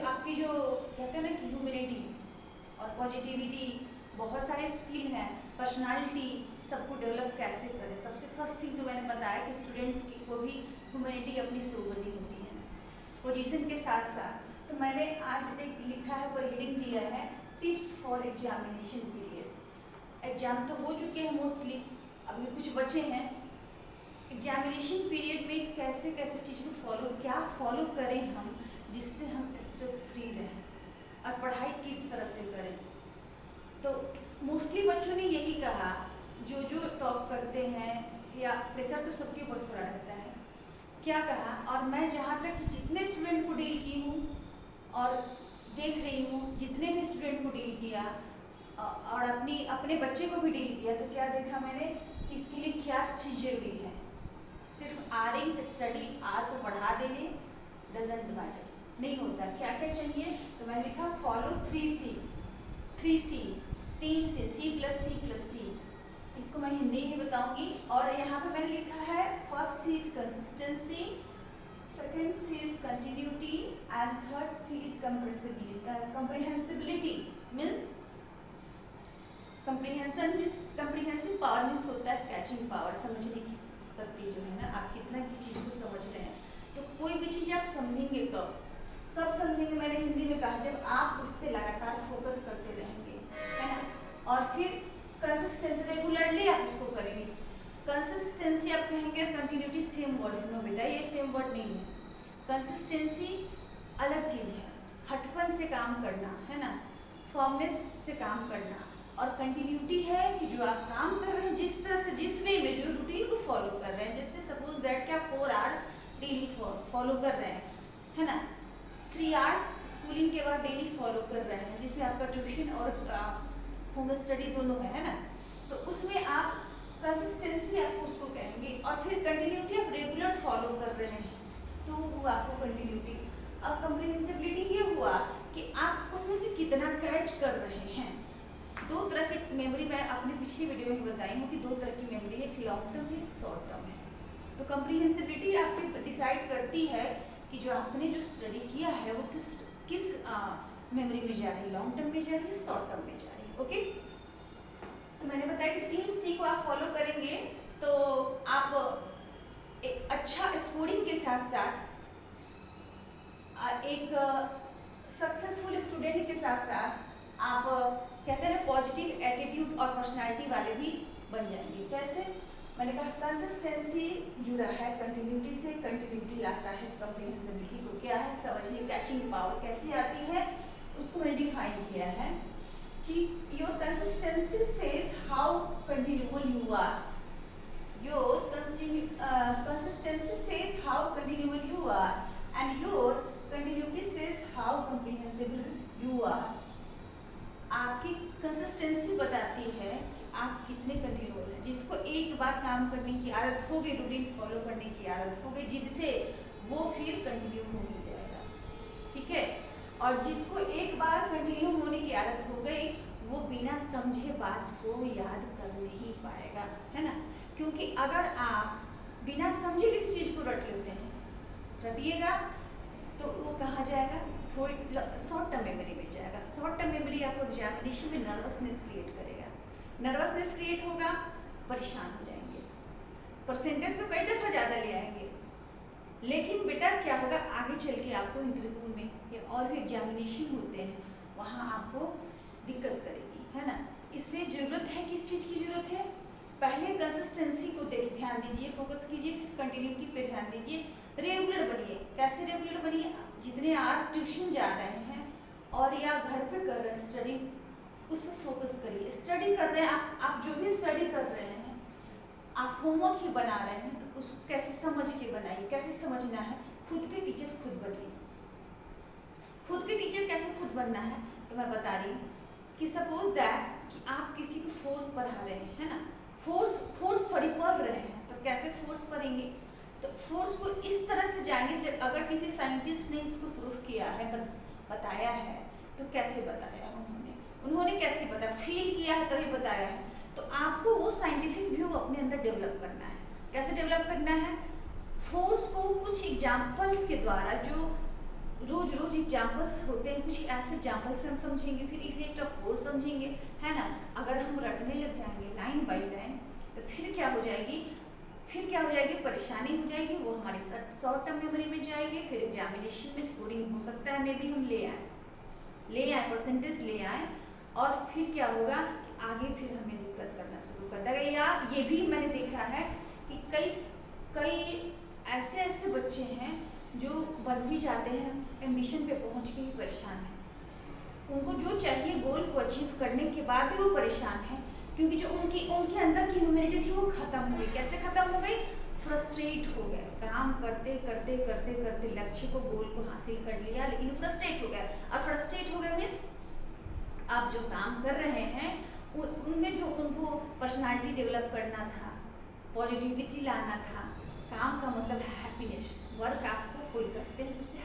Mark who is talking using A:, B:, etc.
A: आपकी जो कहते हैं ना कि ह्यूमैनिटी और पॉजिटिविटी, बहुत सारे स्किल हैं, पर्सनालिटी सबको डेवलप कैसे करें। सबसे फर्स्ट थिंग तो मैंने बताया कि स्टूडेंट्स की को भी ह्यूमैनिटी अपनी शो करनी होती है पोजीशन के साथ साथ। तो मैंने आज एक लिखा है, ऊपर हेडिंग दिया है tips for examination period. Exam तो हो चुके हैं मोस्टली, अभी कुछ बचे हैं। एग्जामिनेशन पीरियड में कैसे कैसे चीज़ को क्या फॉलो करें हम, जिससे हम स्ट्रेस फ्री रहें और पढ़ाई किस तरह से करें। तो मोस्टली बच्चों ने यही कहा, जो टॉप करते हैं, या प्रेशर तो सबके ऊपर थोड़ा रहता है, क्या कहा। और मैं जहाँ तक कि जितने स्टूडेंट को डील की हूँ और देख रही हूँ, जितने भी स्टूडेंट को डील किया और अपने बच्चे को भी डील किया, तो क्या देखा मैंने कि इसके लिए क्या चीज़ें हुई हैं। सिर्फ आरिंग स्टडी आर को बढ़ा देने डजेंट मैटर, नहीं होता। क्या क्या चाहिए, तो मैंने लिखा फॉलो 3C, 3 C प्लस सी। इसको मैं हिंदी में बताऊंगी। और यहाँ पे मैंने लिखा है first C is consistency, second C is continuity and third C is comprehensibility. Means comprehensive power means होता है कैचिंग पावर, समझने की शक्ति जो है ना, आप कितना किस चीज़ को समझ रहे हैं। तो कोई भी चीज़ आप समझेंगे कब समझेंगे, मैंने हिंदी में कहा जब आप उस पर लगातार फोकस करते रहेंगे, है ना। और फिर कंसिस्टेंसी, रेगुलरली आप उसको करेंगे। कंसिस्टेंसी आप कहेंगे, कंटिन्यूटी सेम वर्ड है। नो बेटा, ये सेम वर्ड नहीं है। कंसिस्टेंसी अलग चीज़ है, हटपन से काम करना, है ना, फॉर्मनेस से काम करना। और कंटिन्यूटी है कि जो आप काम कर रहे हैं, जिस तरह से, जिस वे में, जो रूटीन को फॉलो कर रहे हैं। जैसे सपोज दैट क्या 4 आवर्स डेली फॉलो कर रहे हैं, है ना, 3 आवर्स स्कूलिंग के बाद डेली फॉलो कर रहे हैं, जिसमें आपका ट्यूशन और होम स्टडी दोनों है ना। तो उसमें आप कंसिस्टेंसी आपको उसको कहेंगे। और फिर कंटिन्यूटी आप रेगुलर फॉलो कर रहे हैं, तो वो हुआ आपको कंटिन्यूटी। अब कम्प्रिहेंसिबिलिटी ये हुआ कि आप उसमें से कितना कैच कर रहे हैं। 2 तरह की मेमोरी, मैं अपनी पिछली वीडियो में बताई हूँ कि 2 तरह की मेमोरी है, एक लॉन्ग टर्म है, एक शॉर्ट टर्म है। तो कम्प्रिहेंसिबिलिटी आपकी डिसाइड करती है कि जो आपने जो स्टडी किया है वो किस मेमोरी में जा रही है, लॉन्ग टर्म में जा रही है, शॉर्ट टर्म में जा रही है। ओके, तो मैंने बताया कि 3C को आप फॉलो करेंगे तो आप एक अच्छा स्कोरिंग के साथ साथ एक सक्सेसफुल स्टूडेंट के साथ साथ आप कहते हैं ना पॉजिटिव एटीट्यूड और पर्सनालिटी वाले भी बन जाएंगे। कैसे, मैंने कहा कंसिस्टेंसी जुड़ा है कंटिन्यूटी से, कंटिन्यूटी लाता है कम्प्रिहेंसिबिलिटी को। क्या है समझिए, कैचिंग पावर कैसे आती है उसको मैंने डिफाइन किया है कि your consistency says how continual you are, your consistency says how continual you are and your continuity says how comprehensible you are. आपकी कंसिस्टेंसी बताती है कि आप कितने कंटिन्यूअल हैं। जिसको एक बार काम करने की आदत हो गई, रूटीन फॉलो करने की आदत हो गई जिद से, वो फिर कंटिन्यू हो ही जाएगा, ठीक है। और जिसको एक बार कंटिन्यू होने की आदत हो गई, वो बिना समझे बात को याद कर नहीं पाएगा, है ना। क्योंकि अगर आप बिना समझे किसी चीज़ को रट लेते हैं, रटिएगा तो वो कहाँ जाएगा, थोड़ी शॉर्ट टर्म मेमोरी में जाएगा। शॉर्ट टर्म मेमोरी आपको एग्जामिनेशन में नर्वसनेस क्रिएट करेगा। नर्वसनेस क्रिएट होगा, परेशान हो जाएंगे, परसेंटेज तो कई दफ़ा ज़्यादा ले आएंगे, लेकिन बेटा क्या होगा आगे चल के आपको इंटरव्यू में या और भी एग्जामिनेशन होते हैं, वहाँ आपको दिक्कत करेगी, है ना। इसलिए ज़रूरत है, किस चीज़ की ज़रूरत है, पहले कंसिस्टेंसी को देखिए, ध्यान दीजिए, फोकस कीजिए, फिर कंटिन्यूटी पे ध्यान दीजिए, रेगुलर बनिए। कैसे रेगुलर बनिए, जितने आप ट्यूशन जा रहे हैं और या घर पे कर रहे हैं स्टडी, उस पर फोकस करिए। स्टडी कर रहे हैं आप जो भी स्टडी कर रहे हैं, आप होमवर्क ही बना रहे हैं, तो उसको कैसे समझ के बनाइए। कैसे समझना है, खुद के टीचर खुद बनिए। खुद के टीचर कैसे खुद बनना है, तो मैं बता रही हूँ कि सपोज दैट कि आप किसी को फोर्स पढ़ा रहे हैं, है ना, पढ़ रहे हैं, तो कैसे फोर्स पढ़ेंगे, तो फोर्स को इस तरह से जाएंगे। जब अगर किसी साइंटिस्ट ने इसको प्रूफ किया है, बताया है, तो कैसे बताया उन्होंने कैसे बताया, फील किया है तभी बताया है। तो आपको वो साइंटिफिक व्यू अपने अंदर डेवलप करना है। कैसे डेवलप करना है, फोर्स को कुछ एग्जाम्पल्स के द्वारा, जो रोज रोज कुछ एग्जाम्पल्स होते हैं, कुछ ऐसे एग्जाम्पल्स से हम समझेंगे, फिर इफेक्ट ऑफ फोर्स समझेंगे, है ना। अगर हम रटने लग जाएंगे लाइन बाय लाइन तो फिर क्या हो जाएगी, परेशानी हो जाएगी, वो हमारी शॉर्ट टर्म मेमोरी में जाएगी, फिर एग्जामिनेशन में स्कोरिंग हो सकता है मे भी हम ले आए परसेंटेज ले आए, और फिर क्या होगा कि आगे फिर हमें दिक्कत करना शुरू कर देगा। या ये भी मैंने देखा है कि कई ऐसे बच्चे हैं जो बढ़ भी जाते हैं, एम्बिशन पे पहुंच के ही परेशान हैं, उनको जो चाहिए गोल को अचीव करने के बाद भी वो परेशान है, क्योंकि जो उनके अंदर की ह्यूमैनिटी थी वो खत्म हो गई। कैसे खत्म हो गई? फ्रस्ट्रेट हो गया, काम करते करते लक्ष्य को, गोल को हासिल कर लिया, लेकिन फ्रस्ट्रेट हो गया। और फ्रस्ट्रेट हो गया मीन्स आप जो काम कर रहे हैं उनमें जो उनको पर्सनालिटी डेवलप करना था, पॉजिटिविटी लाना था, काम का मतलब है हैप्पीनेस। वर्क आपको कोई करते हैं तो उससे